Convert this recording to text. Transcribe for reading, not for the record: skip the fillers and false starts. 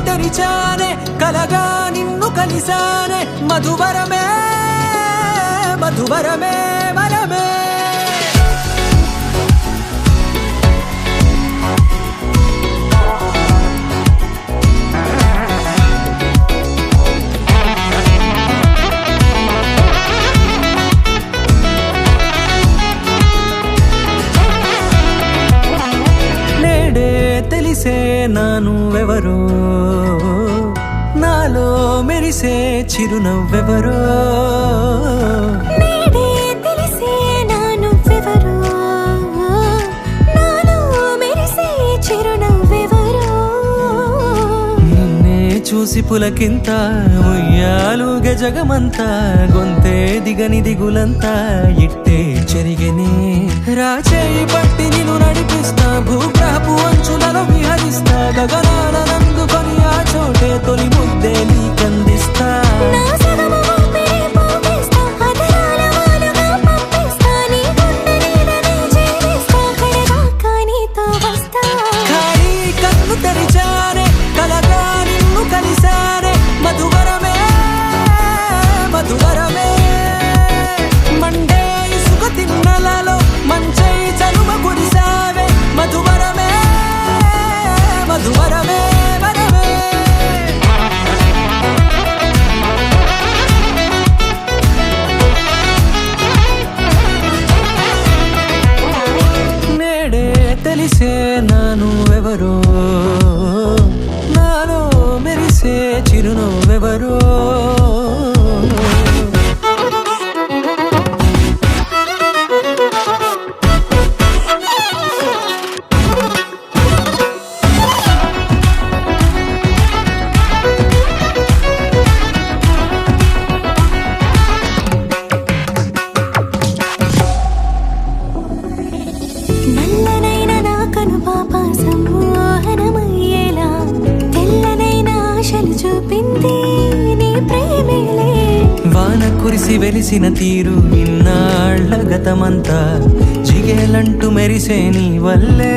తెరిచానే కలగా నిన్ను కలిసానే మధువరమే మధువరమే వరమే తెలిసే నానువెవరో నాలో మెరిసే చిరునవ్వెవరో తెలిసే నానువెవరో నాలో మెరిసే చిరునవ్వెవరో నిన్నే చూసి పులకింత ఉయ్యాలుగ జగమంతా గొంతే దిగని దిగులంతా ఇట్టే చెరిగనే రాచేయి పట్టి నిన్ను నడిపిస్తా భూగ్రహపు అంచులలో విహరిస్తా గగనాల నందుకొని ఆ చోటే తొలి ముద్దే నీకందిస్తా ఖాళీ కన్ను తెరిచానే కలగా నిన్ను కలిసానే మధువరమే మధువరమే మండే ఇసుక తిన్నలలో మంచై చలువ కురిసావే మధువరమే మధువరమే వరమే నేడే తెలిసే నానువెవరో నాలో మెరిసే చిరునవ్వెవరో నల్లనైన నా కనుపాప సమ్మోహనమయ్యేలా తెల్లనైన ఆశలు చూపింది నీ ప్రేమేలే వాన కురిసి వెలిసిన తీరు ఇన్నాళ్ల గతమంతా జిగేలంటూ మెరిసే నీ వల్లే